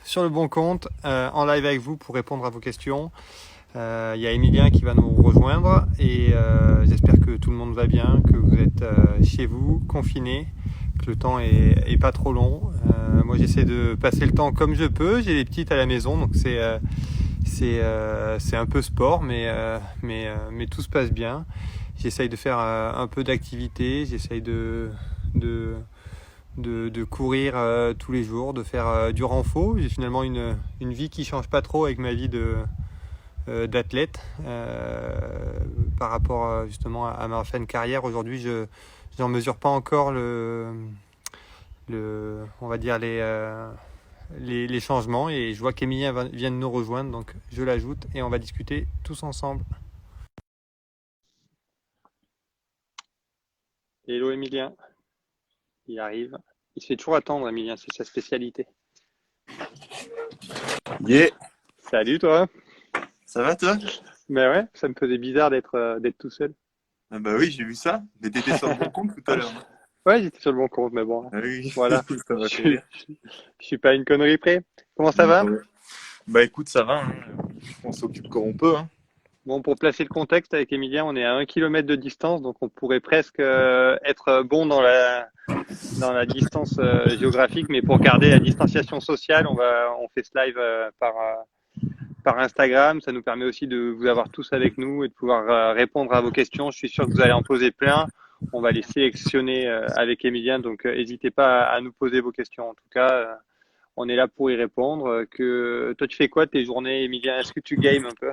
Sur le bon compte, en live avec vous pour répondre à vos questions. Il y a Emilien qui va nous rejoindre et j'espère que tout le monde va bien, que vous êtes chez vous, confinés, que le temps est pas trop long. Moi j'essaie de passer le temps comme je peux, j'ai les petites à la maison donc c'est un peu sport mais tout se passe bien. J'essaye de faire un peu d'activité, j'essaye de, de courir tous les jours, de faire du renfo. J'ai finalement une vie qui change pas trop avec ma vie d'athlète par rapport justement à ma fin de carrière. Aujourd'hui, je n'en mesure pas encore on va dire les changements et je vois qu'Emilien vient de nous rejoindre, donc je l'ajoute et on va discuter tous ensemble. Hello Emilien, il arrive. Il se fait toujours attendre Emilien, c'est sa spécialité. Yeah, Salut toi. ça va toi? Ben ouais, ça me faisait bizarre d'être tout seul. Ah bah oui, j'ai vu ça. Mais t'étais sur le bon compte tout à l'heure, non? Ouais, j'étais sur le bon compte, mais bon, Ah oui, voilà. ça m'a fait rire. Je suis pas une connerie près. Comment ça Non, va? ouais. Bah écoute, ça va, hein. On s'occupe comme on peut, hein. Bon, pour placer le contexte avec Emilien, on est à 1 kilomètre de distance, donc on pourrait presque être bon dans la distance géographique, mais pour garder la distanciation sociale, on fait ce live par Instagram. Ça nous permet aussi de vous avoir tous avec nous et de pouvoir répondre à vos questions. Je suis sûr que vous allez en poser plein. On va les sélectionner avec Emilien, donc n'hésitez pas à nous poser vos questions. En tout cas, on est là pour y répondre. Toi, tu fais quoi tes journées, Emilien? Est-ce que tu games un peu?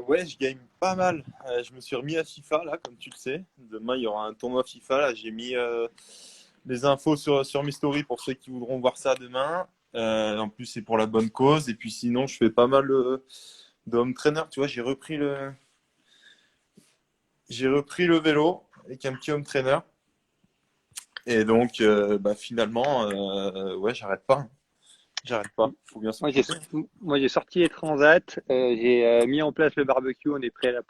Ouais, je gagne pas mal. Je me suis remis à FIFA, là, comme tu le sais. Demain, il y aura un tournoi FIFA. Là, j'ai mis les infos sur mes stories pour ceux qui voudront voir ça demain. En plus, c'est pour la bonne cause. Et puis sinon, je fais pas mal de home trainer. Tu vois, j'ai repris le vélo avec un petit home trainer. Et donc, bah, finalement, ouais, j'arrête pas. J'arrête pas. Faut bien Moi, j'ai, s'occuper. moi, j'ai sorti les transats, j'ai mis en place le barbecue. On est prêt là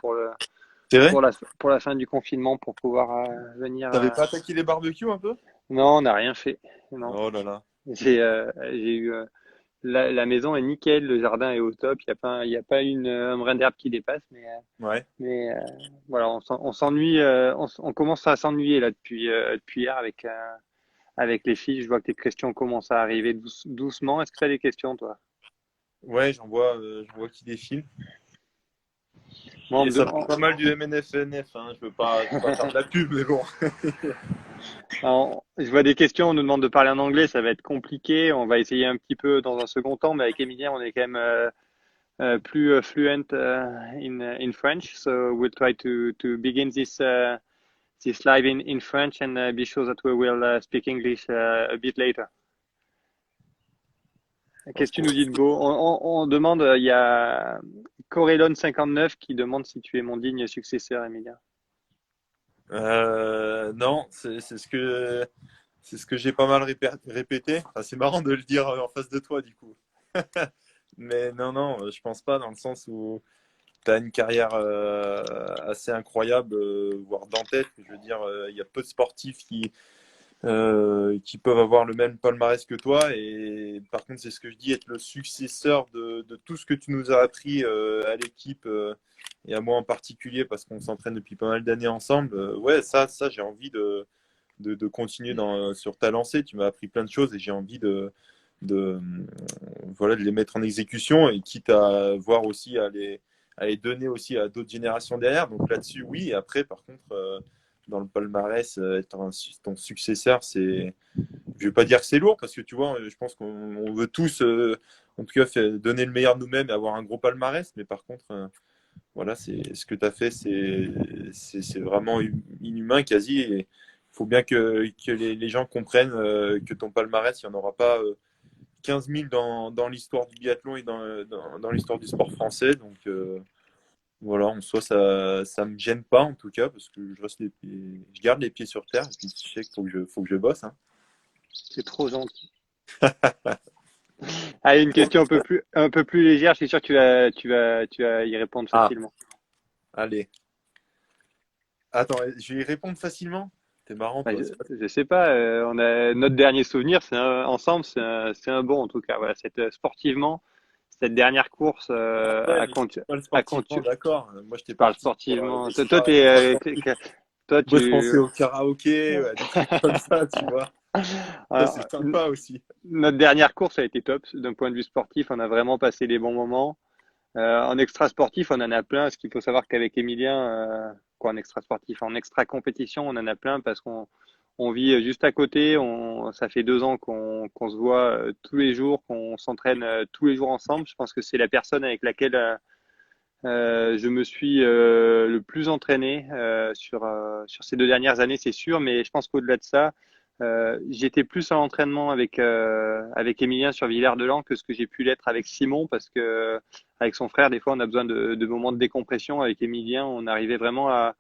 C'est vrai? pour la fin du confinement pour pouvoir venir. T'avais pas attaqué les barbecues un peu? Non, on n'a rien fait. Non, Oh là là. j'ai eu la maison est nickel, le jardin est au top. Il y a pas un brin d'herbe qui dépasse, Ouais. mais voilà, on s'ennuie, on commence à s'ennuyer là depuis hier avec les filles. Je vois que tes questions commencent à arriver doucement. Est-ce que tu as des questions, toi? Ouais, j'en vois qui défile. Moi, on Et me ça parle demande, pas mal du MNFNF, hein. Je veux pas faire de la pub, mais bon. je vois des questions, on nous demande de parler en anglais, ça va être compliqué. On va essayer un petit peu dans un second temps, mais avec Emilien, on est quand même plus fluent in French. So we'll try to begin this live in French and be sure that we will speak English a bit later. Of Qu'est-ce que tu nous course. dis de beau? On demande, il y a Corellon59 qui demande si tu es mon digne successeur, Emilien. Non, c'est ce que j'ai pas mal répété. Enfin, c'est marrant de le dire en face de toi, du coup. Mais non, non, je pense pas, dans le sens où tu as une carrière assez incroyable, voire dantesque. Je veux dire, il y a peu de sportifs qui peuvent avoir le même palmarès que toi. Et par contre, c'est ce que je dis, être le successeur de tout ce que tu nous as appris à l'équipe et à moi en particulier, parce qu'on s'entraîne depuis pas mal d'années ensemble. Ouais, ça j'ai envie de continuer sur ta lancée. Tu m'as appris plein de choses et j'ai envie de, voilà, de les mettre en exécution, et quitte à voir aussi à les donner aussi à d'autres générations derrière. Donc là-dessus, oui. Et après, par contre, dans le palmarès, être ton successeur, je vais pas dire que c'est lourd, parce que tu vois, je pense qu'on veut tous, en tout cas, donner le meilleur de nous-mêmes et avoir un gros palmarès. Mais par contre, voilà, ce que tu as fait, c'est vraiment inhumain quasi. Et il faut bien que les gens comprennent que ton palmarès, il n'y en aura pas 15 000 dans l'histoire du biathlon et dans l'histoire du sport français. Donc voilà, en soi, ça me gêne pas, en tout cas, parce que je garde les pieds sur terre, et puis je sais qu'il faut que je bosse, hein. C'est trop gentil. Allez, une question un peu plus légère. Je suis sûr que tu vas y répondre Ah, facilement. allez. Attends, je vais y répondre facilement. T'es marrant, Bah, toi. C'est pas... je sais pas, on a notre dernier souvenir, ensemble, c'est un bon en tout cas. Voilà, sportivement, cette dernière course Ouais, mais je parle à sportivement, Contu, d'accord. Moi, j'étais je parle parti sur sportivement. les Toi, toi, choix ultra sportifs. toi, Moi, je pensais tu, au karaoké, à des trucs comme ça, tu vois. Ça, alors, c'est sympa aussi. notre dernière course a été top d'un point de vue sportif. On a vraiment passé des bons moments. En extra sportif, on en a plein. Ce qu'il faut savoir qu'avec Emilien, quoi, en extra sportif, en extra compétition, on en a plein parce qu'on vit juste à côté. Ça fait 2 ans qu'on se voit tous les jours, qu'on s'entraîne tous les jours ensemble. Je pense que c'est la personne avec laquelle je me suis le plus entraîné sur ces 2 dernières années, c'est sûr. Mais je pense qu'au-delà de ça, j'étais plus à l'entraînement avec Emilien sur Villers-de-Lans que ce que j'ai pu l'être avec Simon, parce que avec son frère, des fois, on a besoin de moments de décompression. Avec Emilien, on arrivait vraiment à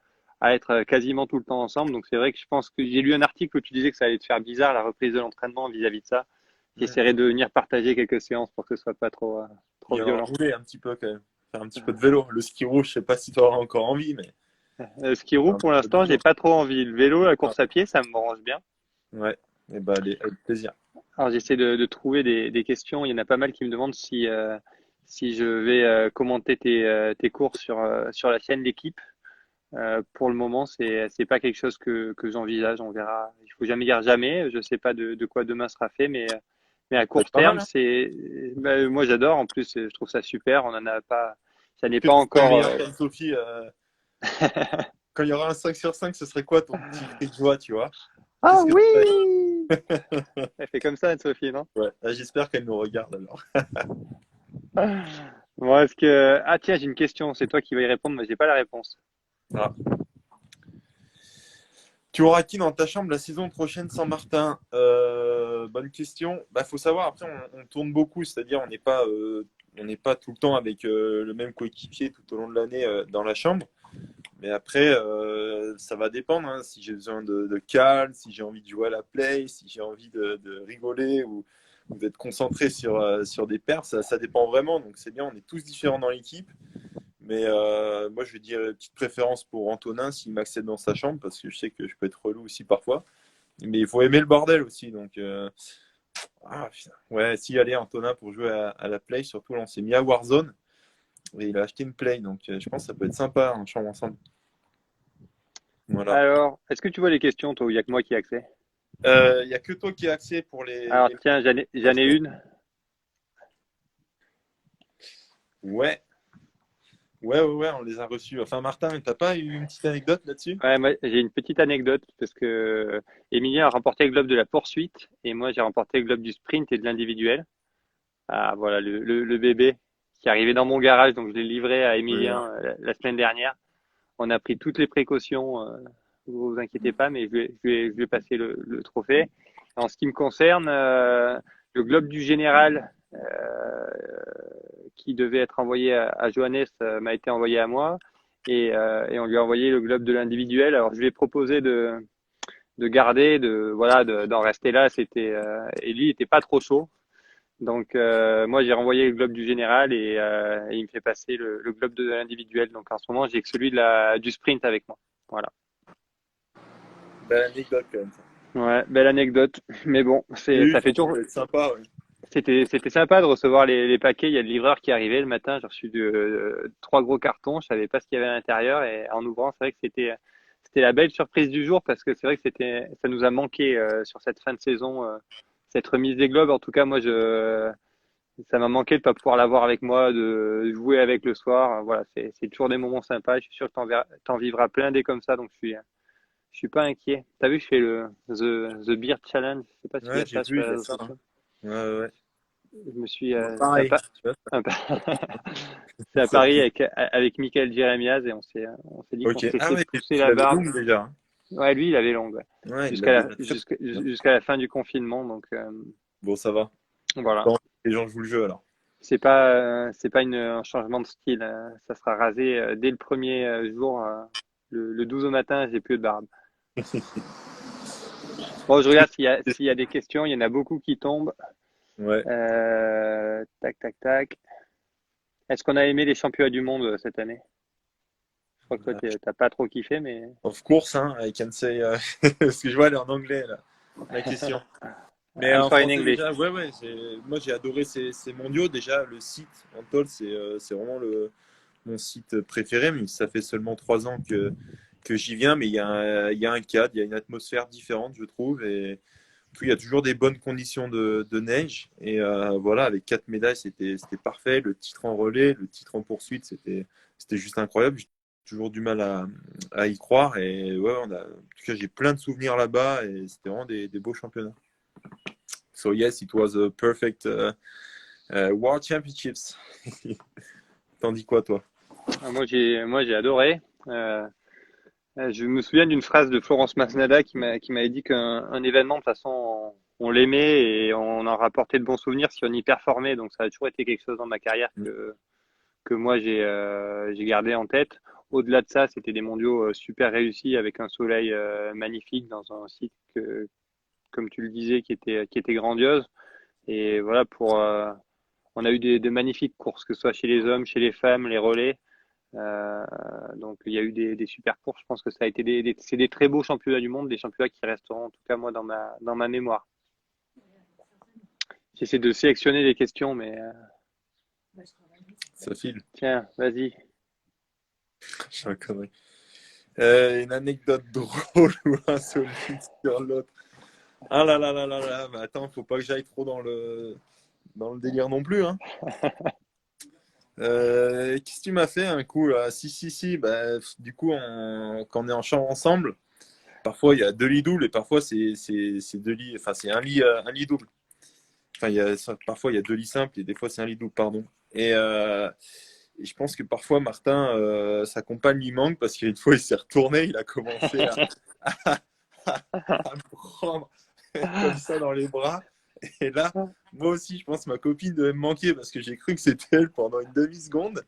être quasiment tout le temps ensemble. Donc c'est vrai que je pense que j'ai lu un article où tu disais que ça allait te faire bizarre la reprise de l'entraînement vis-à-vis de ça. Mm. J'essaierai de venir partager quelques séances pour que ce soit pas trop Viendra violent. rouler un petit peu quand même. Faire un petit peu de vélo. Le ski rouge, je sais pas si tu auras encore envie, mais Ski roue, faire un pour petit peu de l'instant, j'ai vélo. pas trop envie. Le vélo, la Ah, course à pied, ça me branche bien. ouais. Et bah, allez, avec plaisir. Alors, j'essaie de trouver des questions. Il y en a pas mal qui me demandent si je vais commenter tes courses sur la chaîne L'équipe. Pour le moment, c'est pas quelque chose que j'envisage. On verra. Il faut jamais dire jamais. Je sais pas de quoi demain sera fait, mais à Ça va court être pas mal, terme, hein. moi j'adore. En plus, je trouve ça super. On en a pas, ça n'est Est-ce que pas tu serais encore. meilleur qu'Anne-Sophie quand il y aura un 5 sur 5, ce serait quoi ton petit cri de joie, tu vois? Ah Qu'est-ce que tu ferais? oui! Elle fait comme ça, Anne-Sophie, non? Ouais. Ah, j'espère qu'elle nous regarde alors. Bon, ah tiens, j'ai une question. C'est toi qui vas y répondre. Moi, j'ai pas la réponse. Ah. Tu auras qui dans ta chambre la saison prochaine, Saint-Martin? Bonne question. Bah, faut savoir, après, on tourne beaucoup, c'est-à-dire on n'est pas tout le temps avec le même coéquipier tout au long de l'année dans la chambre. Mais après, ça va dépendre, hein. Si j'ai besoin de calme, si j'ai envie de jouer à la play, si j'ai envie de rigoler ou d'être concentré sur des perfs, ça dépend vraiment. Donc c'est bien, on est tous différents dans l'équipe. Mais moi, je vais dire une petite préférence pour Antonin s'il m'accepte dans sa chambre, parce que je sais que je peux être relou aussi parfois. Mais il faut aimer le bordel aussi. Donc, putain. Ouais, si, allez, Antonin, pour jouer à la Play, surtout là, on s'est mis à Warzone et il a acheté une Play. Donc, je pense que ça peut être sympa en chambre ensemble. Voilà. Alors, est-ce que tu vois les questions, toi, ou il y a que moi qui ai accès? Il n'y a que toi qui as accès pour Alors, les... tiens, j'en ai une. Ouais, ouais, on les a reçus. Enfin, Martin, t'as pas eu une petite anecdote là-dessus? Ouais, moi, j'ai une petite anecdote parce que Emilien a remporté le globe de la poursuite et moi, j'ai remporté le globe du sprint et de l'individuel. Ah, voilà, le bébé qui est arrivé dans mon garage, donc je l'ai livré à Oui, Emilien la semaine dernière. On a pris toutes les précautions, vous vous inquiétez pas, mais je lui ai passé le trophée. En ce qui me concerne, le globe du général qui devait être envoyé à Johannes m'a été envoyé à moi et on lui a envoyé le globe de l'individuel. Alors je lui ai proposé de garder, d'en rester là. Et lui il était pas trop chaud. Donc moi j'ai renvoyé le globe du général et il me fait passer le globe de l'individuel. Donc en ce moment j'ai que celui du sprint avec moi. Voilà. belle anecdote quand même. Ça. Ouais, belle anecdote. Mais bon, Oui, je ça fait pense que ça toujours. peut être sympa. Ouais. C'était sympa de recevoir les paquets. Il y a le livreur qui arrivait le matin. J'ai reçu 3 gros cartons. Je savais pas ce qu'il y avait à l'intérieur et en ouvrant, c'est vrai que c'était la belle surprise du jour parce que c'est vrai que ça nous a manqué sur cette fin de saison, cette remise des globes. En tout cas, moi, ça m'a manqué de pas pouvoir l'avoir avec moi, de jouer avec le soir. Voilà, c'est toujours des moments sympas. Je suis sûr que t'en vivras plein des comme ça, donc je suis pas inquiet. T'as vu, je fais le The Beer Challenge. Je sais pas si il y Ouais, a j'ai ça sur vu, les il y a réseaux ça. Hein. sociaux. Ouais, ouais, ouais. Je me suis, Bon, pareil. Tu vois, un pa- c'est à ça Paris fait- avec Michael Jeremias et on s'est dit qu'on Ok. se Ah laissait ouais, pousser il la avait barbe. long déjà. Hein. Ouais, lui, il avait longue, ouais. Ouais, il l'avait très bien. Jusqu'à la fin du confinement. Donc, Bon, ça va. voilà. Bon, les gens jouent le jeu alors. C'est pas un changement de style. Ça sera rasé dès le premier jour. Le 12 au matin, j'ai plus de barbe. Bon, je regarde s'il y a des questions. Il y en a beaucoup qui tombent. Ouais. Tac, tac, tac. Est-ce qu'on a aimé les championnats du monde cette année? Je crois que toi, t'as pas trop kiffé, mais. Of course, hein, I can say, parce que je vois elle est en anglais là, la question. Mais en Answer in français English. déjà, ouais, moi j'ai adoré ces mondiaux. Déjà, le site Antol, c'est vraiment mon site préféré, mais ça fait seulement 3 ans que j'y viens, mais il y a un cadre, il y a une atmosphère différente, je trouve, et puis il y a toujours des bonnes conditions de neige. Et voilà, avec 4 médailles, c'était parfait. Le titre en relais, le titre en poursuite, c'était juste incroyable. J'ai toujours du mal à y croire. Et ouais, en tout cas, j'ai plein de souvenirs là-bas et c'était vraiment des beaux championnats. So yes, it was a perfect World Championships. T'en dis quoi, toi? Moi, j'ai adoré. Euh, je me souviens d'une phrase de Florence Masnada qui m'avait dit qu'un événement, de toute façon, on l'aimait et on en rapportait de bons souvenirs si on y performait. Donc, ça a toujours été quelque chose dans ma carrière que moi, j'ai gardé en tête. Au-delà de ça, c'était des mondiaux super réussis avec un soleil magnifique dans un site comme tu le disais, qui était grandiose. Et voilà, on a eu de magnifiques courses, que ce soit chez les hommes, chez les femmes, les relais. Donc il y a eu des super courses. Je pense que ça a été c'est des très beaux championnats du monde, des championnats qui resteront en tout cas moi dans ma mémoire. J'essaie de sélectionner les questions, mais Ça file. tiens, vas-y. Je suis un connerie. Une anecdote drôle ou insolite sur l'autre. Ah là là là là là, mais attends, faut pas que j'aille trop dans le délire non plus, hein. Qu'est-ce que tu m'as fait un coup là? Si, bah, du coup, quand on est en chambre ensemble, parfois il y a 2 lits doubles et parfois c'est 2 lits, enfin c'est un lit double. Enfin, parfois il y a 2 lits simples et des fois c'est un lit double, pardon. Et je pense que parfois Martin, sa compagne lui manque parce qu'une fois il s'est retourné, il a commencé à me prendre comme ça dans les bras. Et là, moi aussi, je pense que ma copine devait me manquer parce que j'ai cru que c'était elle pendant une demi-seconde.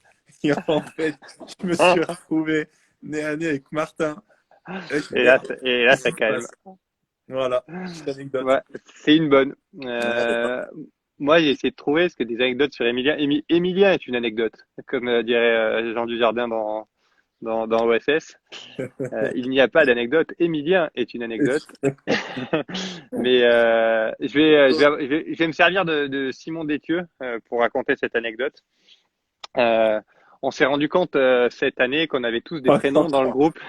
Et en fait, je me suis retrouvé nez à nez avec Martin. Et je fais, Et là, merde, ça qu'est-ce qui se calme. passe? Voilà, petite anecdote. Ouais, c'est une bonne. Ouais, Moi, j'ai essayé de trouver parce que des anecdotes sur Emilien. Emilien est une anecdote, comme dirait Jean Dujardin dans OSS. Il n'y a pas d'anecdote. Emilien est une anecdote. Mais je vais me servir de Simon Détieux pour raconter cette anecdote. Euh, on s'est rendu compte cette année qu'on avait tous des prénoms dans le groupe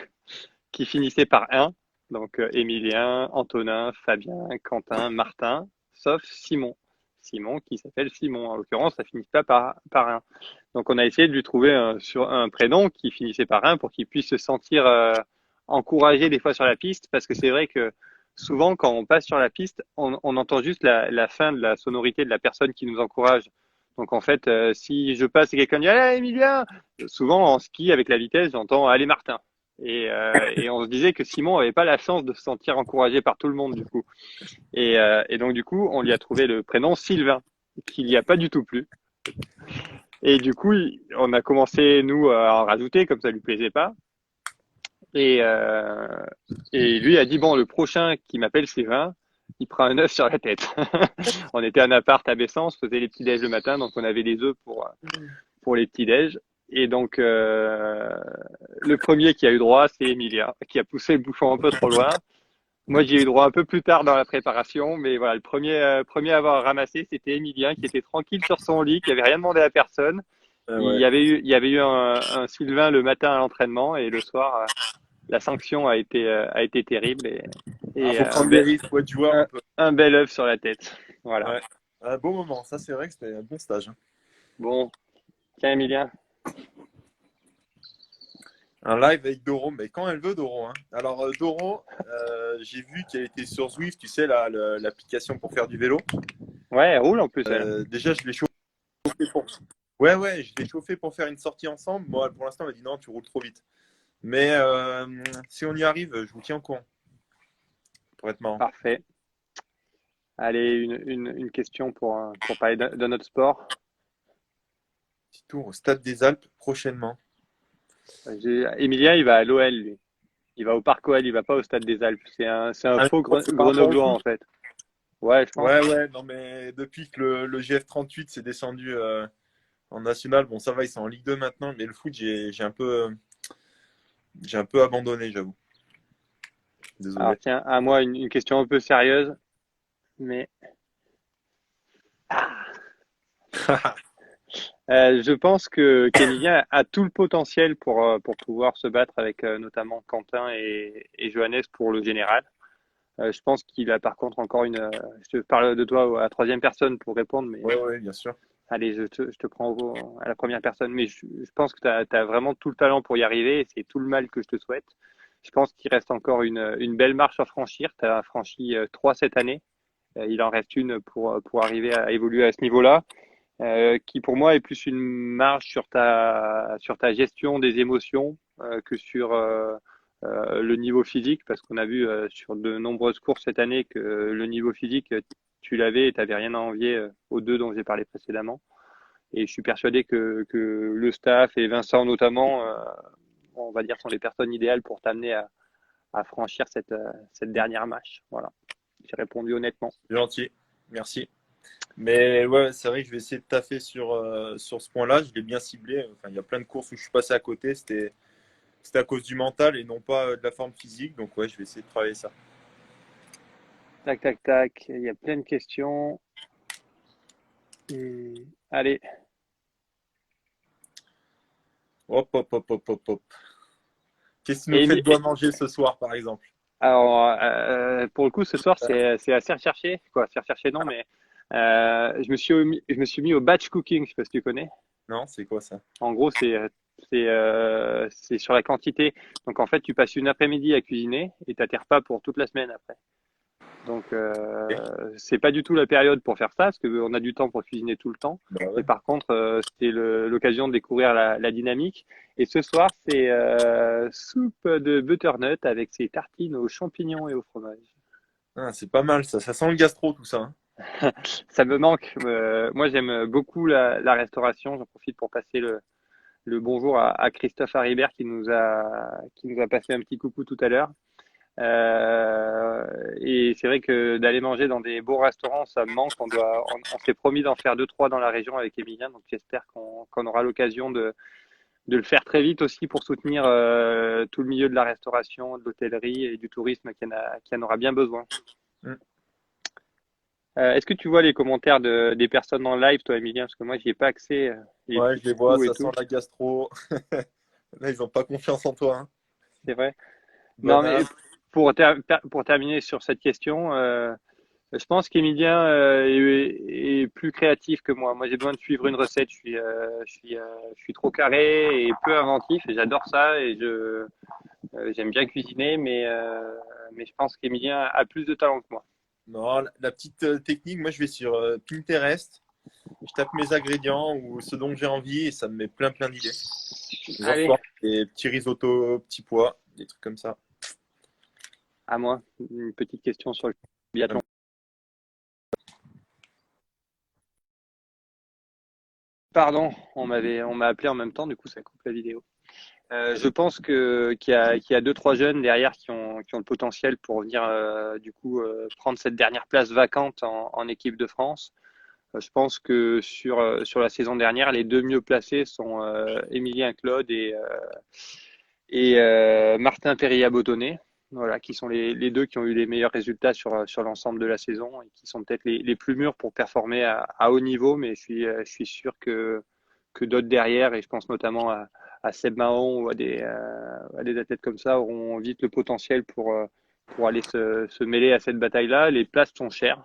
qui finissaient par un. Donc Émilien, Antonin, Fabien, Quentin, Martin, sauf Simon. Simon qui s'appelle Simon. En l'occurrence, ça finit pas par un. Donc on a essayé de lui trouver un prénom qui finissait par un pour qu'il puisse se sentir encouragé des fois sur la piste, parce que c'est vrai que souvent quand on passe sur la piste, on entend juste la fin de la sonorité de la personne qui nous encourage. Donc en fait, si je passe et quelqu'un dit allez Emilien, souvent en ski avec la vitesse, j'entends allez Martin. Et on se disait que Simon avait pas la chance de se sentir encouragé par tout le monde du coup. Et donc du coup, on lui a trouvé le prénom Sylvain, qu'il n'y a pas du tout plus. Et du coup, on a commencé, nous, à en rajouter, comme ça lui plaisait pas. Et, euh, et lui a dit, bon, le prochain qui m'appelle Sylvain, il prend un œuf sur la tête. On était en appart à Bessan, on se faisait les petits déj le matin, donc on avait des œufs pour les petits déj. Et donc, le premier qui a eu droit, c'est Emilia, qui a poussé le bouchon un peu trop loin. Moi, j'y ai eu droit un peu plus tard dans la préparation, mais voilà, le premier à avoir ramassé, c'était Emilien, qui était tranquille sur son lit, qui avait rien demandé à personne. ouais. Il y avait eu un Sylvain le matin à l'entraînement et le soir, la sanction a été terrible Ah, et faut prendre des risques, faut être joueur un un, peu. un bel œuf sur la tête. Voilà. Ouais. Un bon moment, ça c'est vrai que c'était un bon stage, hein. Bon, tiens, Emilien. Un live avec Doro, mais quand elle veut, Doro, hein. Alors, Doro, j'ai vu qu'elle était sur Zwift, tu sais, l'application pour faire du vélo. Ouais, elle roule en plus, elle. Déjà, je l'ai chauffé pour. Ouais, je l'ai chauffé pour faire une sortie ensemble. Moi, pour l'instant, elle m'a dit non, tu roules trop vite. Mais si on y arrive, je vous tiens au courant. Pour être marrant. Parfait. Allez, une question pour parler de notre sport. Petit tour au Stade des Alpes prochainement. Emilien, il va à l'OL, lui. Il va au Parc OL, il va pas au Stade des Alpes. C'est un Ah, faux c'est par rapport au grenoblois, foot. en fait. Ouais, je pense. Ouais, non, mais depuis que le GF38 s'est descendu en national, bon, ça va, ils sont en Ligue 2 maintenant, mais le foot, j'ai un peu. j'ai un peu abandonné, j'avoue. Alors Désolé. tiens, à moi une question un peu sérieuse, mais je pense que qu'Emilien a tout le potentiel pour pouvoir se battre avec notamment Quentin et Johannes pour le général. Je pense qu'il a par contre encore je te parle de toi à la troisième personne pour répondre, mais Ouais, ouais, bien sûr. allez, je te prends à la première personne. Mais je pense que tu as vraiment tout le talent pour y arriver et c'est tout le mal que je te souhaite. Je pense qu'il reste encore une belle marche à franchir. Tu as franchi trois cette année. Il en reste une pour arriver à évoluer à ce niveau-là, qui pour moi est plus une marge sur ta gestion des émotions que sur le niveau physique, parce qu'on a vu sur de nombreuses courses cette année que le niveau physique, tu l'avais et tu n'avais rien à envier aux deux dont j'ai parlé précédemment. Et je suis persuadé que le staff et Vincent notamment, on va dire, sont les personnes idéales pour t'amener à franchir cette dernière marche. Voilà, j'ai répondu honnêtement. C'est gentil. Merci. Mais ouais, c'est vrai que je vais essayer de taffer sur ce point-là. Je l'ai bien ciblé. Enfin, il y a plein de courses où je suis passé à côté. C'était à cause du mental et non pas de la forme physique. Donc ouais, je vais essayer de travailler ça. Tac, tac, tac. Il y a plein de questions. Allez. Hop, hop, hop, hop, hop, hop. Qu'est-ce que tu nous Et, fais de boire manger ce soir, par exemple? alors, pour le coup, ce soir, c'est assez recherché. Quoi, assez recherché, non, mais je me suis mis au batch cooking. Je sais pas si tu connais. Non, c'est quoi ça? En gros, c'est sur la quantité. Donc, en fait, tu passes une après-midi à cuisiner et tu as tes repas pour toute la semaine après. Donc, Ok. c'est pas du tout la période pour faire ça, parce qu'on a du temps pour cuisiner tout le temps. Bah Mais ouais. par contre, c'était l'occasion de découvrir la dynamique. Et ce soir, c'est soupe de butternut avec ses tartines aux champignons et au fromage. Ah, c'est pas mal ça. Ça sent le gastro tout ça, hein. Ça me manque. Moi, j'aime beaucoup la restauration. J'en profite pour passer le bonjour à Christophe Haribert qui nous a passé un petit coucou tout à l'heure. Et c'est vrai que d'aller manger dans des beaux restaurants, ça me manque. On s'est promis d'en faire deux, trois dans la région avec Emilien, donc j'espère qu'on aura l'occasion de le faire très vite aussi pour soutenir tout le milieu de la restauration, de l'hôtellerie et du tourisme qui en aura bien besoin. Mm. Est-ce que tu vois les commentaires des personnes en live, toi, Emilien? Parce que moi, j'y ai pas accès, les Ouais, petits je les vois, coucou et ça sent tout. la gastro. Là, ils ont pas confiance en toi, hein. C'est vrai. Non, mais Bonasse. pour terminer sur cette question, je pense qu'Emilien est plus créatif que moi. Moi, j'ai besoin de suivre une recette. Je suis trop carré et peu inventif et j'adore ça et j'aime bien cuisiner, mais je pense qu'Emilien a plus de talent que moi. Non, la petite technique, moi je vais sur Pinterest, je tape mes ingrédients ou ce dont j'ai envie et ça me met plein plein d'idées. Genre Allez, quoi, des petits risottos, petits pois, des trucs comme ça. à moi, une petite question sur le biathlon. Pardon, on m'a appelé en même temps, du coup ça coupe la vidéo. Je pense qu'il y a deux trois jeunes derrière qui ont le potentiel pour venir du coup prendre cette dernière place vacante en équipe de France. Je pense que sur la saison dernière, les deux mieux placés sont Émilien Claude et Martin Perilla-Bottonnet, voilà, qui sont les deux qui ont eu les meilleurs résultats sur l'ensemble de la saison et qui sont peut-être les plus mûrs pour performer à haut niveau, mais je suis sûr que d'autres derrière, et je pense notamment à Seb Mahon ou à des athlètes comme ça, auront vite le potentiel pour aller se mêler à cette bataille-là. Les places sont chères.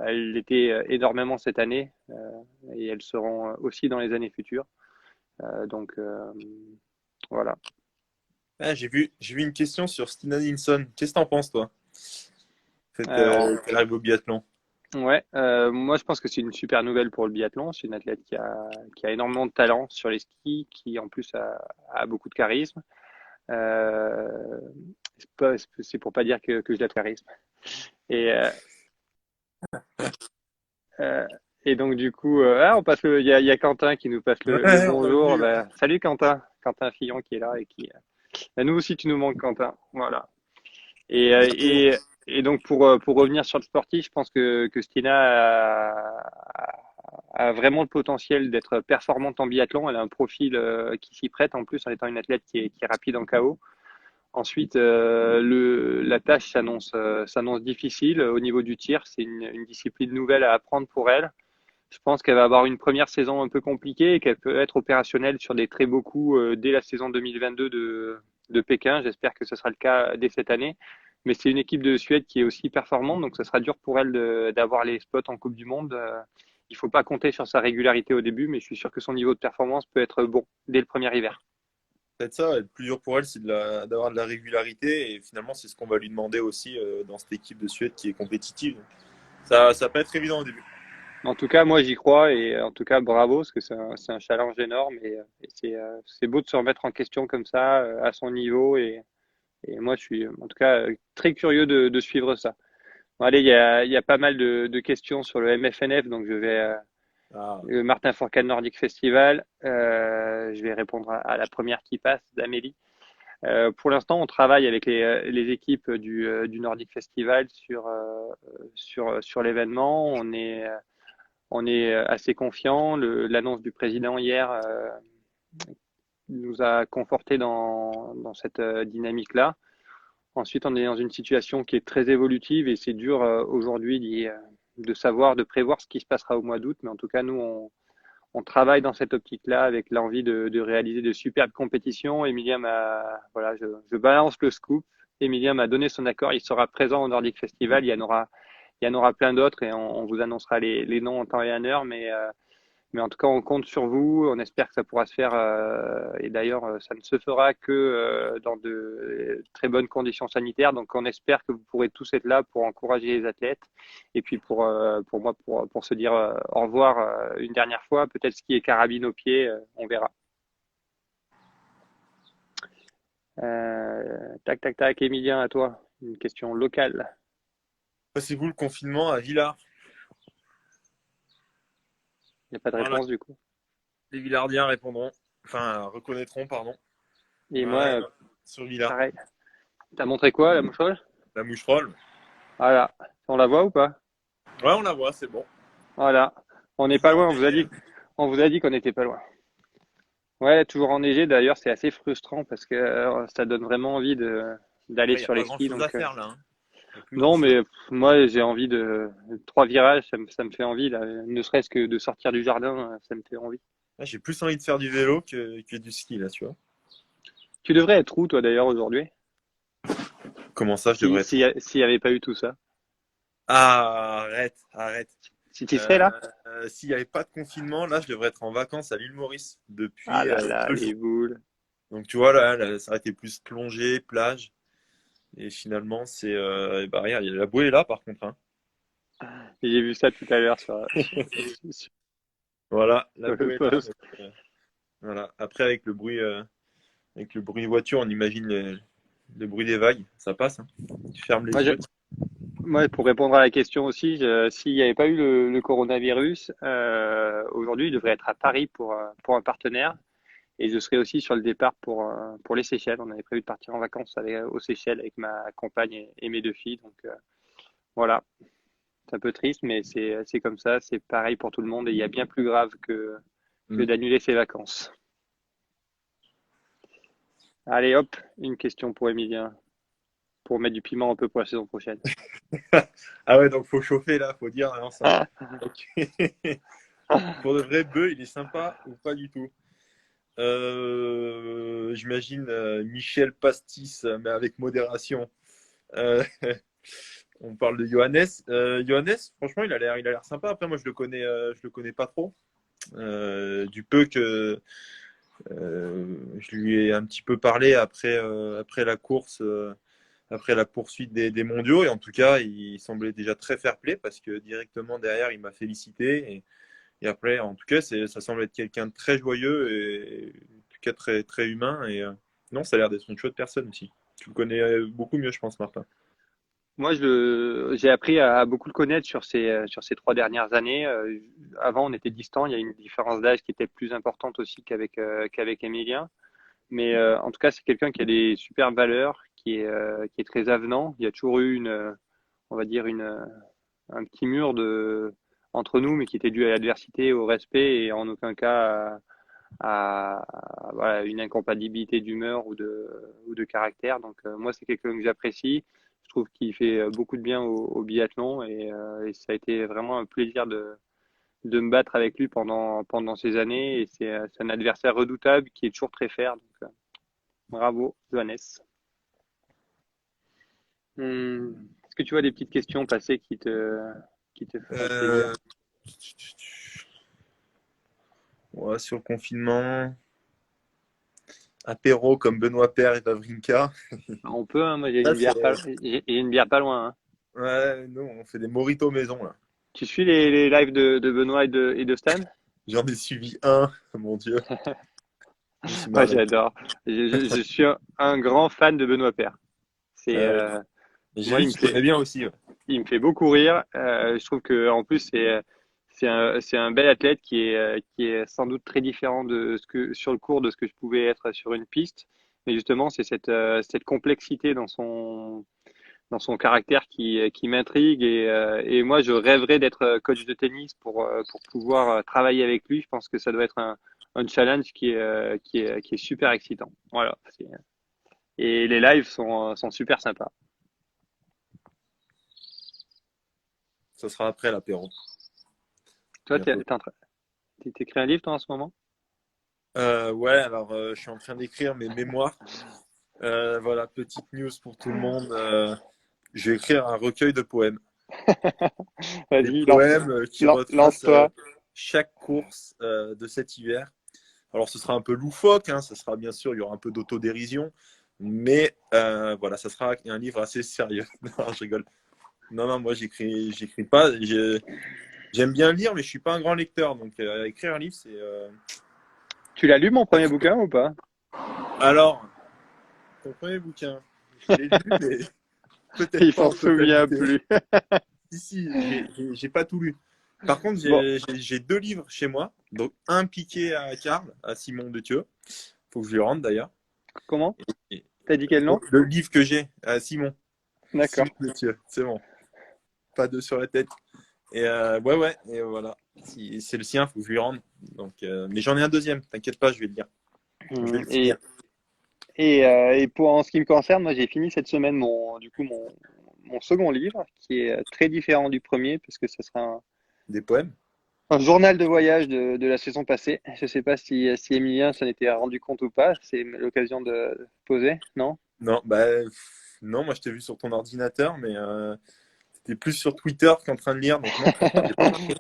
Elles l'étaient énormément cette année et elles seront aussi dans les années futures. Donc voilà. Ah, j'ai vu une question sur Stina Nilsson. Qu'est-ce que t'en penses, toi? Cette, Euh, qu'elle arrive au biathlon. ouais, moi je pense que c'est une super nouvelle pour le biathlon. C'est une athlète qui a énormément de talent sur les skis, qui en plus a beaucoup de charisme. Euh, c'est pour pas dire que je la charisme. Et, euh, et donc du coup, on passe il y a Quentin qui nous passe le Ouais, on a bonjour. vu, ouais. Ben, salut Quentin, Quentin Fillon qui est là et qui. Ben, nous aussi tu nous manques Quentin. Voilà. Et, euh, Bientôt. et, et donc pour revenir sur le sportif, je pense que Stina a vraiment le potentiel d'être performante en biathlon. Elle a un profil qui s'y prête en plus en étant une athlète qui est rapide en KO. Ensuite, la tâche s'annonce difficile. Au niveau du tir, c'est une discipline nouvelle à apprendre pour elle. Je pense qu'elle va avoir une première saison un peu compliquée et qu'elle peut être opérationnelle sur des très beaux coups dès la saison 2022 de Pékin. J'espère que ce sera le cas dès cette année. Mais c'est une équipe de Suède qui est aussi performante, donc ce sera dur pour elle d'avoir les spots en Coupe du Monde. Il faut pas compter sur sa régularité au début, mais je suis sûr que son niveau de performance peut être bon dès le premier hiver. Peut-être ça, le plus dur pour elle, c'est d'avoir de la régularité. Et finalement, c'est ce qu'on va lui demander aussi dans cette équipe de Suède qui est compétitive. Ça va pas être évident au début. En tout cas, moi j'y crois et en tout cas bravo parce que c'est un challenge énorme et c'est beau de se remettre en question comme ça à son niveau et moi je suis en tout cas très curieux de suivre ça. Bon, allez, il y a pas mal de questions sur le MFNF donc je vais Ah, le Martin Fourcade Nordic Festival. Je vais répondre à la première qui passe d'Amélie. Pour l'instant, on travaille avec les équipes du Nordic Festival sur l'événement. On est assez confiant. L'annonce du président hier nous a conforté dans cette dynamique-là. Ensuite, on est dans une situation qui est très évolutive et c'est dur aujourd'hui de savoir, de prévoir ce qui se passera au mois d'août. Mais en tout cas, nous, on travaille dans cette optique-là avec l'envie de réaliser de superbes compétitions. Voilà, je balance le scoop. Emilien m'a donné son accord. Il sera présent au Nordic Festival. Il y en aura plein d'autres et on vous annoncera les noms en temps et en heure. Mais en tout cas, on compte sur vous. On espère que ça pourra se faire. Et d'ailleurs, ça ne se fera que dans de très bonnes conditions sanitaires. Donc, on espère que vous pourrez tous être là pour encourager les athlètes. Et puis pour moi, pour se dire au revoir une dernière fois. Peut-être skier carabine au pied, on verra. Tac, tac, tac. Emilien, à toi. Une question locale. passez-vous le confinement à Villars? Il n'y a pas de Voilà, réponse du coup. les Villardiens répondront, enfin reconnaîtront, pardon. Et moi, Ouais, sur Villars. pareil. T'as montré quoi, la mouchoir? La moucherolle. Voilà. On la voit ou pas? Ouais, on la voit, c'est bon. Voilà. On n'est pas Toujours loin, enneigé, hein. on vous a dit qu'on n'était pas loin. Ouais, toujours enneigé. D'ailleurs, c'est assez frustrant parce que ça donne vraiment envie d'aller Après, il n'y a sur pas les skis. grand-chose à Donc, faire là, hein. Il n'y a plus non, grand-chose. mais moi, j'ai envie de trois virages, ça me fait envie là. Ne serait-ce que de sortir du jardin, ça me fait envie. Là, j'ai plus envie de faire du vélo que du ski, là, tu vois. Tu devrais être où, toi, d'ailleurs, aujourd'hui? Comment ça, je Si, devrais être s'il où? y avait pas eu tout ça. Ah, arrête, arrête. Si tu serais Euh, là? S'il n'y avait pas de confinement, là, je devrais être en vacances à l'île Maurice Ah depuis là là, 2 jours. les boules. Donc, tu vois, là, ça aurait été plus plongée, plage. Et finalement, bah, regarde, la bouée est là, par contre, hein. J'ai vu ça tout à l'heure sur Voilà, la le bouée est là. post. Donc, voilà. Après, avec le bruit de voiture, on imagine le bruit des vagues. Ça passe, hein. Tu fermes Moi, les je, yeux. Moi, pour répondre à la question aussi, s'il n'y avait pas eu le coronavirus, aujourd'hui, il devrait être à Paris pour un partenaire. Et je serais aussi sur le départ pour les Seychelles. On avait prévu de partir en vacances aux Seychelles avec ma compagne et mes deux filles. Donc voilà, c'est un peu triste, mais c'est comme ça. C'est pareil pour tout le monde. Et il y a bien plus grave que Mm. d'annuler ses vacances. Allez, hop, une question pour Emilien, pour mettre du piment un peu pour la saison prochaine. Ah ouais, donc faut chauffer là, faut dire non, ça. Ok. Pour de vrai, bœuf, il est sympa ou pas du tout? J'imagine Michel Pastis, mais avec modération. Euh, on parle de Johannes. Johannes, franchement, il a l'air sympa. Après, moi, je le connais pas trop. Du peu que je lui ai un petit peu parlé après la course, après la poursuite des mondiaux. Et en tout cas, il semblait déjà très fair-play parce que directement derrière, il m'a félicité. Et après, en tout cas, ça semble être quelqu'un de très joyeux et en tout cas très, très humain. Et non, ça a l'air d'être une chouette personne aussi. Tu le connais beaucoup mieux, je pense, Martin. Moi, j'ai appris à beaucoup le connaître sur ces 3 dernières années. Avant, on était distants. Il y a une différence d'âge qui était plus importante aussi qu'avec Emilien. Mais en tout cas, c'est quelqu'un qui a des super valeurs, qui est très avenant. Il y a toujours eu on va dire un petit mur entre nous, mais qui était dû à l'adversité, au respect et en aucun cas voilà, une incompatibilité d'humeur ou de caractère. Donc moi, c'est quelqu'un que j'apprécie. Je trouve qu'il fait beaucoup de bien au biathlon et ça a été vraiment un plaisir de me battre avec lui pendant ces années. Et c'est un adversaire redoutable qui est toujours très fair. Donc bravo, Johannes. Est-ce que tu vois des petites questions passées qui te feront plaisir? Euh, ouais, sur le confinement, apéro comme Benoît Paire et Vavrinka. On peut, hein, moi Ça, c'est... j'ai une bière pas loin, hein. Ouais, nous, on fait des mojitos maison, là. Tu suis les lives de Benoît et de Stan? J'en ai suivi un, mon Dieu, je me suis Moi, marré. j'adore. Je suis un grand fan de Benoît Paire. C'est Ouais. J'ai moi, vu qu'il t'aimait bien aussi. Ouais. il me fait beaucoup rire. Je trouve que en plus c'est un bel athlète qui est sans doute très différent de ce que sur le cours de ce que je pouvais être sur une piste. Mais justement, c'est cette complexité dans son caractère qui m'intrigue et moi je rêverais d'être coach de tennis pour pouvoir travailler avec lui. Je pense que ça doit être un challenge qui est super excitant. Voilà. Et les lives sont super sympas. Ça sera après l'apéro, Toi, bientôt. t'écris un livre toi en ce moment? Ouais, alors je suis en train d'écrire mes mémoires. Voilà, petite news pour tout le monde. Je vais écrire un recueil de poèmes. Des Vas-y, poèmes qui retracent lance-toi. chaque course de cet hiver. Alors ce sera un peu loufoque, hein, ça sera bien sûr, il y aura un peu d'autodérision, mais voilà, ça sera un livre assez sérieux. Non, je rigole. Non, non, moi j'écris pas. J'aime bien lire, mais je suis pas un grand lecteur, donc écrire un livre, c'est. Tu l'as lu mon premier bouquin ou pas? Alors, ton premier bouquin, je l'ai lu, mais peut-être Il pas s'en en souvient totalité. plus. Si, si, j'ai pas tout lu. Par contre, Bon, j'ai deux livres chez moi, donc un piqué à Karl, à Simon Dethieu. Faut que je lui rende d'ailleurs. comment? Et T'as dit quel nom? le livre que j'ai à Simon, D'accord. Simon Dethieu, c'est bon, pas deux sur la tête. Et ouais, ouais, et voilà. Si c'est le sien, faut que je lui rende. Donc, mais j'en ai un deuxième, t'inquiète pas, je vais le lire. Je vais Hum, le finir. et pour en ce qui me concerne, moi j'ai fini cette semaine mon second livre, qui est très différent du premier, parce que ce sera Des poèmes? un journal de voyage de la saison passée. Je sais pas si Emilien s'en était rendu compte ou pas. C'est l'occasion de poser, non? Non, bah non, moi je t'ai vu sur ton ordinateur, mais t'étais plus sur Twitter qu'en train de lire, donc non, j'ai pas remarqué.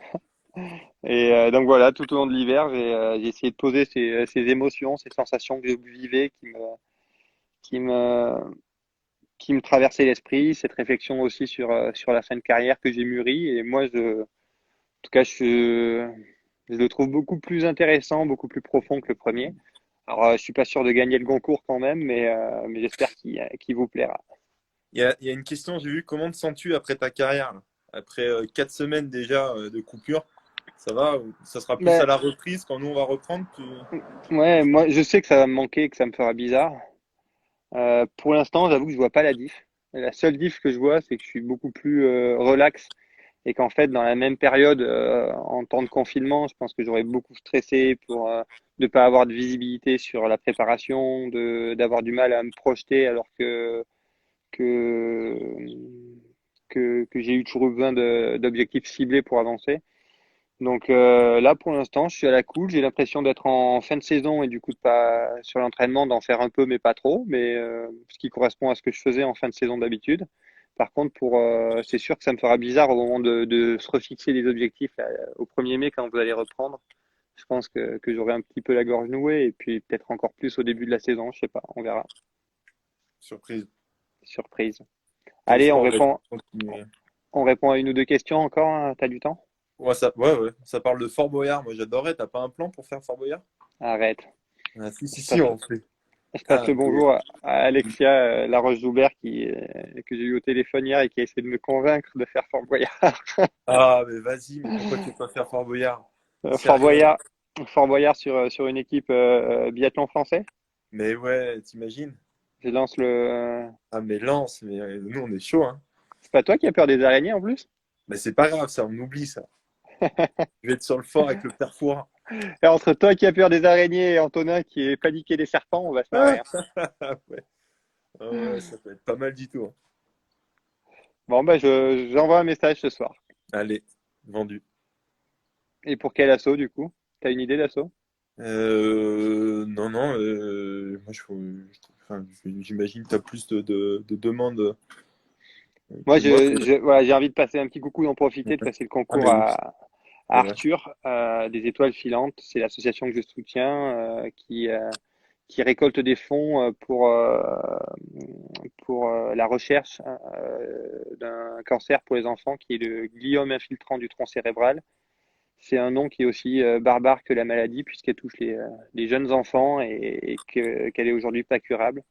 Et donc voilà, tout au long de l'hiver, j'ai essayé de poser ces émotions, ces sensations que je vivais qui me, qui me traversait l'esprit, cette réflexion aussi sur la fin de carrière que j'ai mûrie. Et moi, en tout cas, je le trouve beaucoup plus intéressant, beaucoup plus profond que le premier. Alors, je suis pas sûr de gagner le Goncourt quand même, mais j'espère qu'il vous plaira. Il y a une question, j'ai vu, comment te sens-tu après ta carrière là? Après 4 semaines déjà de coupure, ça va? Ou ça sera plus à Ben, la reprise quand nous on va reprendre? ouais, moi, je sais que ça va me manquer, que ça me fera bizarre. Pour l'instant, j'avoue que je vois pas la diff. La seule diff que je vois, c'est que je suis beaucoup plus relax et qu'en fait, dans la même période, en temps de confinement, je pense que j'aurais beaucoup stressé pour de pas avoir de visibilité sur la préparation, d'avoir du mal à me projeter alors que que j'ai eu toujours besoin d'objectifs ciblés pour avancer. Donc là, pour l'instant, je suis à la cool. J'ai l'impression d'être en fin de saison et du coup de pas sur l'entraînement d'en faire un peu, mais pas trop. Mais ce qui correspond à ce que je faisais en fin de saison d'habitude. Par contre, c'est sûr que ça me fera bizarre au moment de se refixer des objectifs là, au 1er mai quand vous allez reprendre. Je pense que j'aurai un petit peu la gorge nouée et puis peut-être encore plus au début de la saison. Je sais pas, on verra. Surprise. Surprise. Quel Allez, sport va-t-il continuer? on répond à une ou deux questions encore, hein. T'as du temps? Ouais, ouais, ça parle de Fort Boyard. Moi j'adorais. T'as pas un plan pour faire Fort Boyard? Arrête. Ah, si, si, Je si, passe, on fait. je passe Ah, le bonjour à Alexia Laroche-Joubert que j'ai eu au téléphone hier et qui a essayé de me convaincre de faire Fort Boyard. ah, mais vas-y, mais pourquoi tu veux pas faire Fort Boyard? Fort Sérieux? Boyard, Fort Boyard sur une équipe biathlon français. Mais ouais, t'imagines? Je lance le. Ah, mais lance, mais nous on est chaud, hein. C'est pas toi qui as peur des araignées en plus? Mais c'est pas grave, ça, on oublie ça. Je vais être sur le fort avec le père Fouras. Et entre toi qui as peur des araignées et Antonin qui est paniqué des serpents, on va se marrer, hein. Ouais. Ah ouais, ça peut être pas mal du tout, hein. Bon, bah, j'envoie un message ce soir. Allez, vendu. Et pour quel assaut, du coup? T'as une idée d'assaut? Non, non, moi, enfin, j'imagine que tu as plus de demandes Moi, que moi. voilà, j'ai envie de passer un petit coucou, d'en profiter, de passer le Ah, concours mais oui, à c'est vrai. Arthur, des Étoiles Filantes. C'est l'association que je soutiens, qui récolte des fonds pour la recherche d'un cancer pour les enfants, qui est le gliome infiltrant du tronc cérébral. C'est un nom qui est aussi barbare que la maladie, puisqu'elle touche les jeunes enfants qu'elle est aujourd'hui pas curable.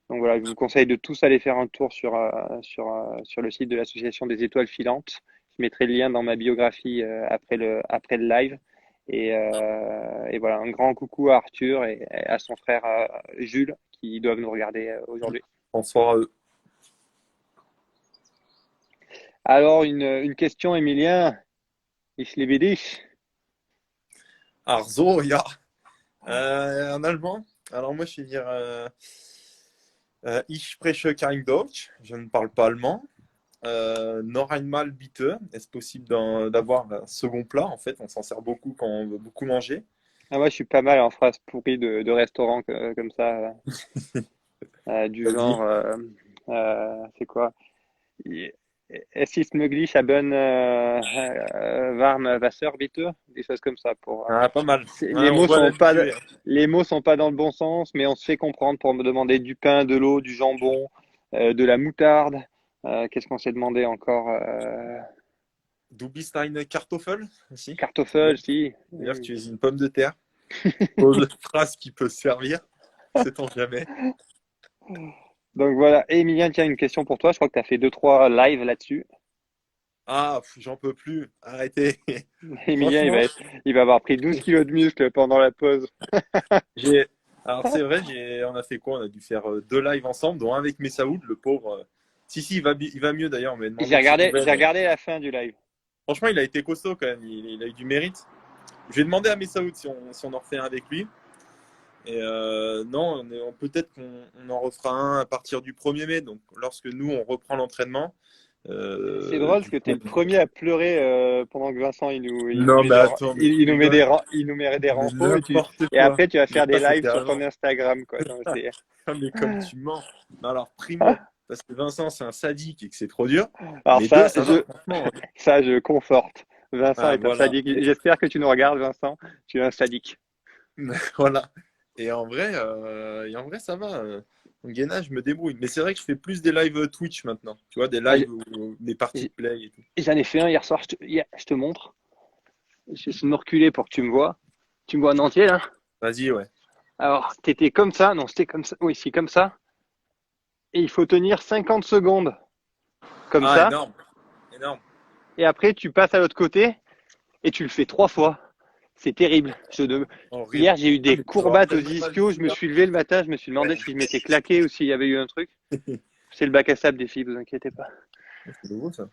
Donc voilà, je vous conseille de tous aller faire un tour sur le site de l'association des Étoiles Filantes. Je mettrai le lien dans ma biographie après le live. Et voilà, un grand coucou à Arthur et à son frère Jules qui doivent nous regarder aujourd'hui. Bonsoir à eux. Alors, une question, Emilien. Ich liebe dich. Arzo, ja. En allemand. Alors moi, je vais dire Ich spreche kein Deutsch. Je ne parle pas allemand. Noch einmal bitte. Est-ce possible d'avoir un second plat? En fait, on s'en sert beaucoup quand on veut beaucoup manger. Ah, moi, je suis pas mal en phrases pourries de restaurants comme ça, du Vas-y. genre, c'est quoi? Es ist möglich, haben warme Wasser, bitte? Des choses comme ça. Ah, pas mal. Ouais, Les on mots voit sont pas, l'habitué. les mots sont pas dans le bon sens, mais on se fait comprendre pour me demander du pain, de l'eau, du jambon, de la moutarde. Qu'est-ce qu'on s'est demandé encore? Du bist eine Kartoffel aussi. Kartoffel, si. C'est-à-dire que tu es une pomme de terre. Autre phrase qui peut servir. Sait-on jamais. Donc voilà. Et Emilien, tiens, une question pour toi. Je crois que tu as fait deux, trois lives là-dessus. Ah, j'en peux plus. Arrêtez. Emilien, Franchement, il va avoir pris 12 kilos de muscle pendant la pause. j'ai. Alors c'est vrai, on a fait quoi? On a dû faire deux lives ensemble, dont un avec Messaoud, le pauvre. Si, si, il va mieux d'ailleurs. On m'a demandé de ses J'ai nouvelles. regardé la fin du live. Franchement, il a été costaud quand même. Il a eu du mérite. Je vais demander à Messaoud si on en refait un avec lui. Et non, peut-être qu'on en refera un à partir du 1er mai. Donc, lorsque nous, on reprend l'entraînement. C'est drôle parce Du que tu es coup. le premier à pleurer pendant que Vincent il nous Non, met mais attends, mais tu rigoles. il nous met des Mais renfos n'importe et quoi. après tu vas Mais faire des ça, lives c'était sur ton avant. Instagram quoi. Non, Ah, mais comme tu mens. Non, alors, primo, parce que Vincent, c'est un sadique et que c'est trop dur. Alors Mais deux, ça va, franchement. ça je conforte. Vincent Ah, est un voilà. sadique. J'espère que tu nous regardes Vincent. Tu es un sadique. Voilà. Et en vrai, ça va. En gainage, je me débrouille. Mais c'est vrai que je fais plus des lives Twitch maintenant. Tu vois, des Ah, lives des parties de play et tout. j'en ai fait un hier soir. Je te montre. Je vais me reculer pour que tu me vois. Tu me vois en entier là. Vas-y, ouais. Alors t'étais comme ça. Non, c'était comme ça. Oui, c'est comme ça. Et il faut tenir 50 secondes comme Ah, ça. énorme. Énorme. Et après, tu passes à l'autre côté et tu le fais trois fois. C'est terrible. Horrible. Hier, j'ai eu Ah, des mais tu te courbattes aux rappelles même pas le ischios. Je me souvenir. suis levé le matin, je me suis demandé si je m'étais claqué ou s'il y avait eu un truc. C'est le bac à sable des filles, vous inquiétez pas. C'est nouveau, ça.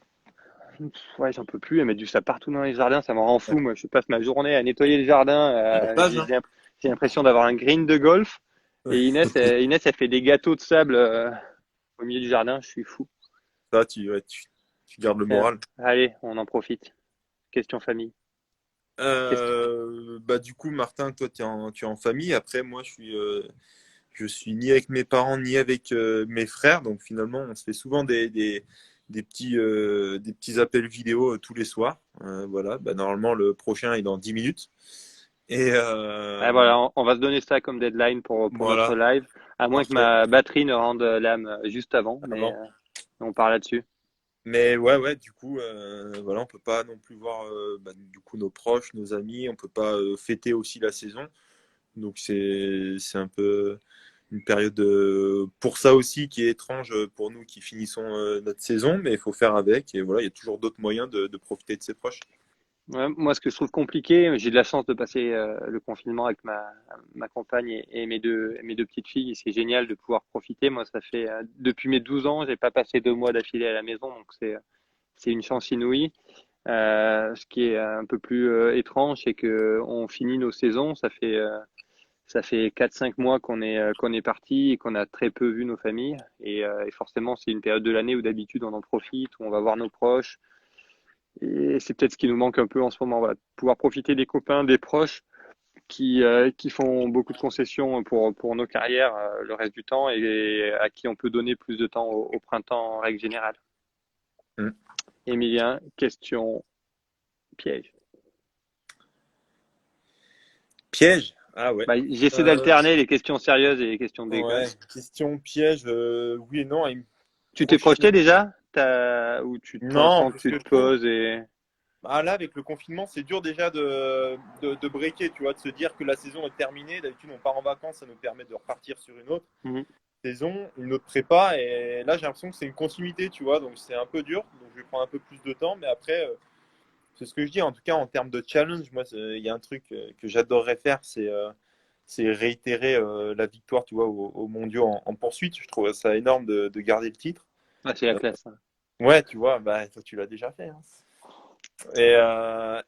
Ouais, j'en peux plus. Elles mettent du sable partout dans les jardins, ça me rend fou. Moi, je passe ma journée à nettoyer le jardin. La base, hein. J'ai l'impression d'avoir un green de golf. Et Inès, elle fait des gâteaux de sable au milieu du jardin. Je suis fou. Ça, ouais, tu gardes le moral. Allez, on en profite. Question famille. Question. Bah, du coup, Martin, toi, tu es en famille. Après, moi, je suis ni avec mes parents, ni avec mes frères. Donc, finalement, on se fait souvent des petits appels vidéo tous les soirs. Voilà. Bah, normalement, le prochain est dans 10 minutes. Et Ah, voilà, on va se donner ça comme deadline pour notre voilà, live, à moins que parfait. ma batterie ne rende l'âme juste avant, mais Avant. on part là-dessus. Mais ouais, ouais, du coup, voilà, on peut pas non plus voir bah, du coup nos proches, nos amis, on peut pas fêter aussi la saison. Donc c'est un peu une période pour ça aussi qui est étrange pour nous qui finissons notre saison, mais il faut faire avec. Et voilà, il y a toujours d'autres moyens de profiter de ses proches. Ouais, moi, ce que je trouve compliqué, j'ai de la chance de passer le confinement avec ma compagne et mes deux petites filles. C'est génial de pouvoir profiter. Moi, ça fait depuis mes 12 ans, j'ai pas passé 2 mois d'affilée à la maison, donc c'est une chance inouïe. Ce qui est un peu plus étrange, c'est que on finit nos saisons, ça fait 4-5 mois qu'on est parti et qu'on a très peu vu nos familles. Et forcément, c'est une période de l'année où d'habitude on en profite, où on va voir nos proches. Et c'est peut-être ce qui nous manque un peu en ce moment. Voilà, pouvoir profiter des copains, des proches qui font beaucoup de concessions pour nos carrières le reste du temps et à qui on peut donner plus de temps au printemps en règle générale. Mm. Emilien, question piège. Piège? Ah ouais. Bah, j'essaie Euh, d'alterner les questions sérieuses et les questions ouais, déconnes. question piège, oui et non, à me Tu t'es projeter. projeté déjà? Ou pour Non, l'instant parce tu que te je trouve, poses et... ah, là, avec le confinement, c'est dur déjà de breaker, tu vois, de se dire que la saison est terminée. D'habitude, on part en vacances, ça nous permet de repartir sur une autre Mhm. saison, une autre prépa. Et là, j'ai l'impression que c'est une continuité, tu vois, donc c'est un peu dur. Donc, je vais prendre un peu plus de temps. Mais après, c'est ce que je dis. En tout cas, en termes de challenge, moi, il y a un truc que j'adorerais faire, c'est réitérer la victoire, tu vois, aux mondiaux en poursuite. Je trouve ça énorme de garder le titre. Ah, c'est la Euh, classe, hein. ouais, tu vois, bah, toi, tu l'as déjà fait, hein.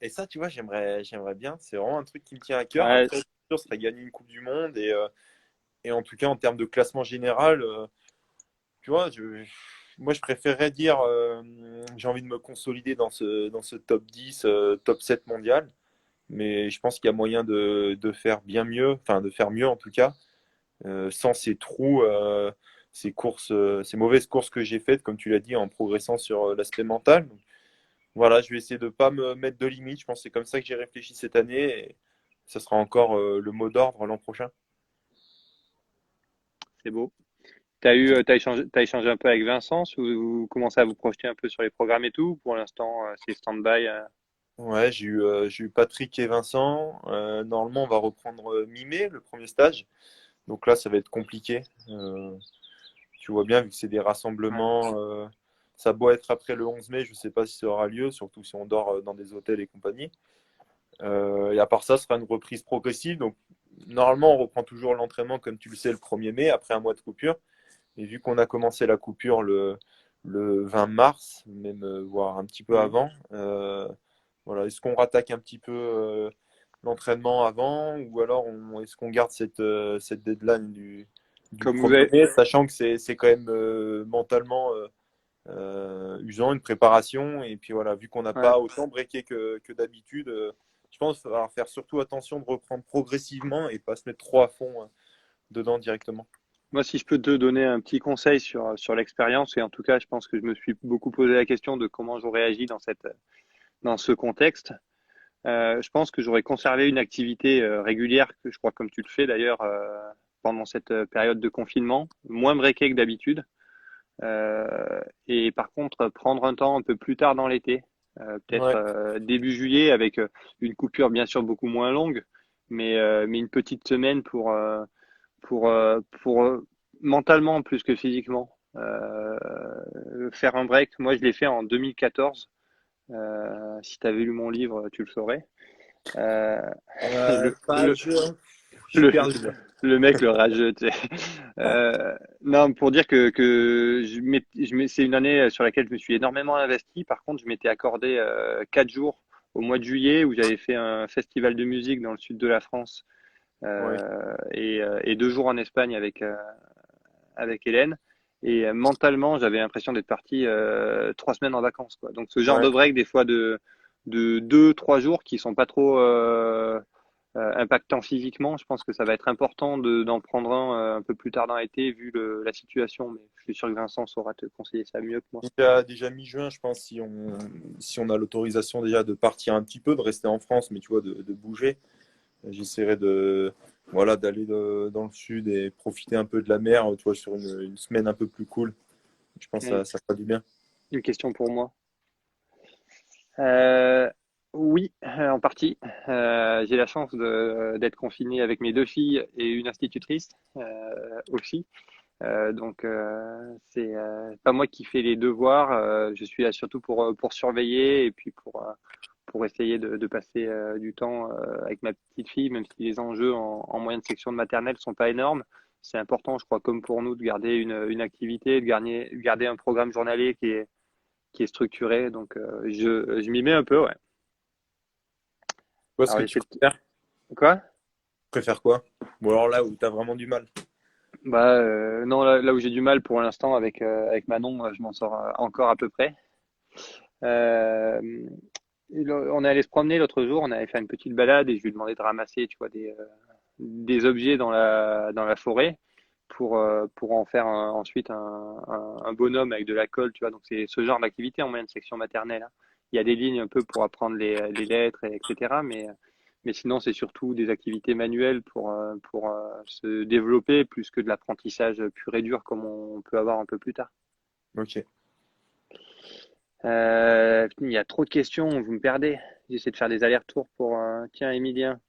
Et ça, tu vois, j'aimerais bien. C'est vraiment un truc qui me tient à cœur. Ouais, Après, c'est sûr, ce serait gagner une Coupe du Monde. Et en tout cas, en termes de classement général, tu vois, moi, je préférerais dire j'ai envie de me consolider dans ce top 10, top 7 mondial. Mais je pense qu'il y a moyen de faire bien mieux, enfin, de faire mieux en tout cas, sans ces trous, ces courses, ces mauvaises courses que j'ai faites, comme tu l'as dit, en progressant sur l'aspect mental. Voilà, je vais essayer de ne pas me mettre de limites. Je pense que c'est comme ça que j'ai réfléchi cette année et ça sera encore le mot d'ordre l'an prochain. c'est beau. T'as échangé un peu avec Vincent, ou vous commencez à vous projeter un peu sur les programmes et tout? Pour l'instant, c'est stand-by. Ouais, j'ai eu Patrick et Vincent. Normalement, on va reprendre mi-mai, le premier stage. Donc là, ça va être compliqué. Tu vois bien, vu que c'est des Ouais. rassemblements, ça doit être après le 11 mai. Je ne sais pas si ça aura lieu, surtout si on dort dans des hôtels et compagnie. Et à part ça, ce sera une reprise progressive. Donc, normalement, on reprend toujours l'entraînement, comme tu le sais, le 1er mai, après un mois de coupure. Et vu qu'on a commencé la coupure le 20 mars, même voire un petit peu Mhm. avant, voilà, est-ce qu'on rattaque un petit peu l'entraînement avant ou alors est-ce qu'on garde cette deadline du Comme vous 1er avez, mai, sachant que c'est quand même mentalement usant, une préparation. Et puis voilà, vu qu'on n'a ouais. pas autant breaké que d'habitude, je pense qu'il va falloir faire surtout attention de reprendre progressivement et pas se mettre trop à fond dedans directement. Moi, si je peux te donner un petit conseil sur l'expérience, et en tout cas, je pense que je me suis beaucoup posé la question de comment j'aurais agi dans ce contexte. Je pense que j'aurais conservé une activité régulière, que je crois comme tu le fais d'ailleurs pendant cette période de confinement, moins breaké que d'habitude. Et par contre, prendre un temps un peu plus tard dans l'été, peut-être Ouais, début juillet, avec une coupure bien sûr beaucoup moins longue, mais une petite semaine pour mentalement plus que physiquement faire un break. Moi, je l'ai fait en 2014. Si tu avais lu mon livre, tu le saurais. Euh, le, le, page, je suis le, perdu là. le mec, le rageux, tu sais. Non, pour dire que c'est une année sur laquelle je me suis énormément investi. Par contre, je m'étais accordé 4 jours au mois de juillet où j'avais fait un festival de musique dans le sud de la France Ouais, et 2 jours en Espagne avec Hélène. Et mentalement, j'avais l'impression d'être parti 3 semaines en vacances, quoi. Donc, ce genre ouais. de break, des fois de 2, 3 jours qui sont pas trop impactants physiquement, je pense que ça va être important d'en prendre un peu plus tard dans l'été, vu la situation. Mais je suis sûr que Vincent saura te conseiller ça mieux que moi. Déjà mi-juin, je pense, si on a l'autorisation déjà de partir un petit peu, de rester en France, mais tu vois, de bouger. J'essaierai voilà, d'aller dans le sud et profiter un peu de la mer, tu vois, sur une semaine un peu plus cool. Je pense que Et ça fera du bien. une question pour moi. Euh, oui, en partie. J'ai la chance d'être confiné avec mes 2 filles et une institutrice aussi. Donc c'est pas moi qui fais les devoirs. Je suis là surtout pour surveiller et puis pour essayer de passer du temps avec ma petite fille, même si les enjeux en moyenne section de maternelle sont pas énormes. C'est important, je crois, comme pour nous, de garder une activité, de garder un programme journalier qui est structuré. Donc, je m'y mets un peu, ouais. Quoi, ce Alors, que tu préfères? Quoi? Tu préfères quoi? Ou alors là où tu as vraiment du mal? Bah, non, là où j'ai du mal pour l'instant avec Manon, je m'en sors encore à peu près. Euh, on est allé se promener l'autre jour, on avait fait une petite balade et je lui ai demandé de ramasser, tu vois, des objets dans la forêt pour en faire ensuite un bonhomme avec de la colle, tu vois. Donc c'est ce genre d'activité en moyenne section maternelle, hein. Il y a des lignes un peu pour apprendre les lettres, etc. Mais sinon, c'est surtout des activités manuelles pour se développer plus que de l'apprentissage pur et dur comme on peut avoir un peu plus tard. Ok. Putain, il y a trop de questions, vous me perdez. J'essaie de faire des allers-retours pour. Tiens, Emilien,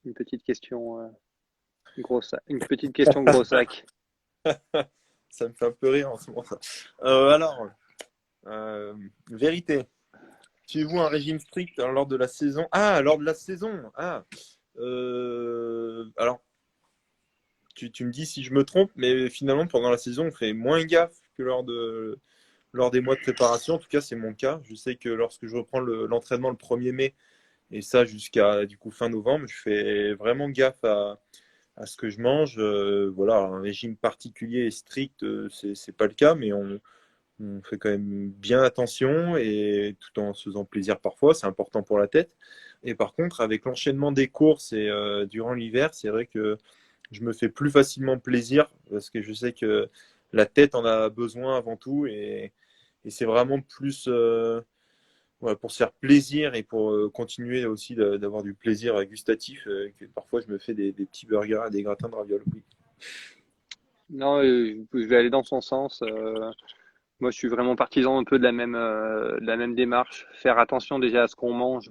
une petite question, une petite question gros sac. Ça me fait un peu rire en ce moment, ça. Alors, vérité. Suivez-vous un régime strict lors de la saison? Ah, lors de la saison. Ah. Alors, tu me dis si je me trompe, mais finalement, pendant la saison, on fait moins gaffe que lors des mois de préparation. En tout cas, c'est mon cas. Je sais que lorsque je reprends l'entraînement le 1er mai, et ça jusqu'à du coup fin novembre, je fais vraiment gaffe à ce que je mange. Voilà, un régime particulier et strict, c'est pas le cas, mais on fait quand même bien attention et tout en se faisant plaisir parfois, c'est important pour la tête. Et par contre, avec l'enchaînement des courses et durant l'hiver, c'est vrai que je me fais plus facilement plaisir parce que je sais que la tête en a besoin avant tout et c'est vraiment plus ouais, pour se faire plaisir et pour continuer aussi d'avoir du plaisir gustatif que parfois je me fais des petits burgers et des gratins de ravioles. Oui. Non, je vais aller dans son sens. Moi, je suis vraiment partisan un peu de la même démarche. Faire attention déjà à ce qu'on mange.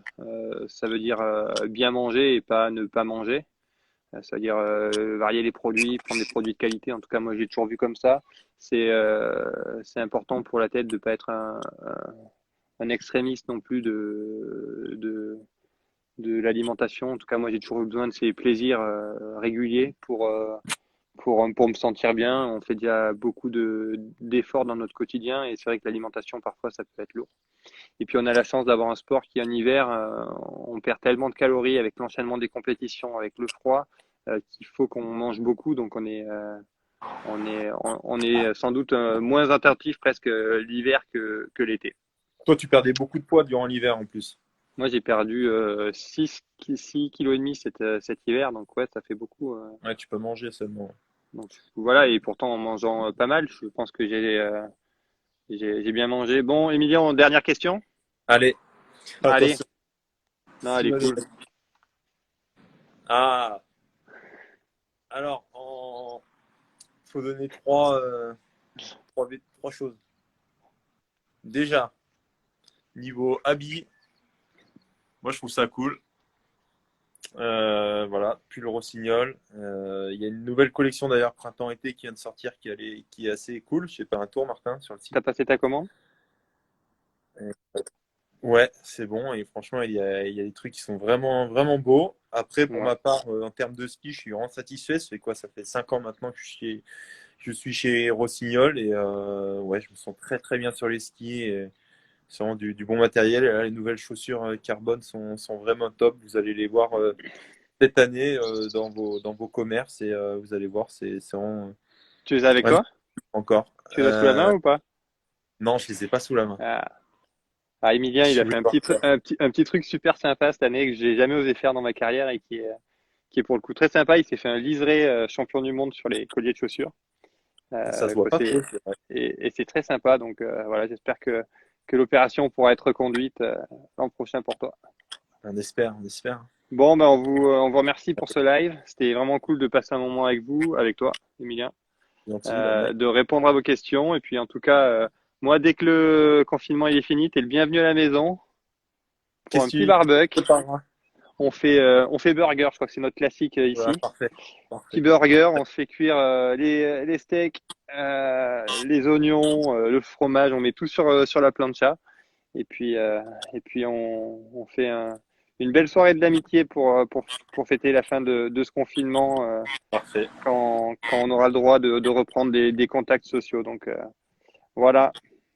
Ça veut dire bien manger et pas ne pas manger. Ça veut dire varier les produits, prendre des produits de qualité. En tout cas, moi, j'ai toujours vu comme ça. C'est important pour la tête de pas être un extrémiste non plus de l'alimentation. En tout cas, moi, j'ai toujours eu besoin de ces plaisirs réguliers pour me sentir bien. On fait déjà beaucoup d'efforts dans notre quotidien et c'est vrai que l'alimentation, parfois, ça peut être lourd. Et puis, on a la chance d'avoir un sport qui, en hiver, on perd tellement de calories avec l'enchaînement des compétitions, avec le froid, qu'il faut qu'on mange beaucoup. Donc, on est sans doute moins attentif presque l'hiver que l'été. Toi, tu perdais beaucoup de poids durant l'hiver en plus. Moi, j'ai perdu 6 kilos et demi cet hiver, donc ouais, ça fait beaucoup. Ouais, tu peux manger seulement. Donc voilà, et pourtant en mangeant pas mal, je pense que j'ai bien mangé. Bon, Emilien, dernière question. Allez, Allez, attention. non, elle est Simone. cool. Ah, alors, faut donner trois choses. Déjà, niveau habit, moi je trouve ça cool. Voilà, pull rossignol. Il y a une nouvelle collection d'ailleurs printemps-été qui vient de sortir qui est assez cool. Je sais pas un tour, Martin, sur le site. T'as passé ta commande? Euh, Ouais, c'est bon et franchement il y a des trucs qui sont vraiment vraiment beaux. Après, pour Ouais. ma part, en termes de ski, je suis vraiment satisfait. Ça fait quoi? Ça fait 5 ans maintenant que je suis chez Rossignol et ouais, je me sens très très bien sur les skis. Et c'est vraiment du bon matériel. Et là, les nouvelles chaussures carbone sont vraiment top. Vous allez les voir cette année dans vos commerces et vous allez voir, c'est vraiment. Tu les as avec Ouais, toi? encore. Tu les as sous la main ou pas? Non, je les ai pas sous la main. Ah. Ah, Emilien, il Je a fait voulais voir ça. un petit truc super sympa cette année que j'ai jamais osé faire dans ma carrière et qui est pour le coup très sympa. Il s'est fait un liseré champion du monde sur les colliers de chaussures. Ça se voit Quoi, pas trop, c'est vrai. et c'est très sympa. Donc voilà, j'espère que l'opération pourra être reconduite l'an prochain pour toi. On espère, on espère. Bon, ben on vous remercie pour ce live. C'était vraiment cool de passer un moment avec vous, avec toi, Emilien, Gentil, bah, mec. de répondre à vos questions. Et puis en tout cas, moi, dès que le confinement il est fini, t'es le bienvenu à la maison pour un petit Qu'est-ce que tu barbecue. prépareras? On fait burger, je crois que c'est notre classique Voilà, ici. parfait. Petit Parfait. burger, on se fait cuire les steaks, les oignons, le fromage, on met tout sur la plancha. Et puis, on fait une belle soirée de l'amitié pour fêter la fin de ce confinement Parfait. quand on aura le droit de reprendre des contacts sociaux. Donc voilà,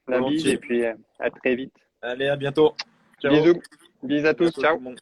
la bise et Volontiers. puis à très vite. Allez, à bientôt. Ciao. Bisous. Bisous à À tous. bientôt tout Ciao. le monde.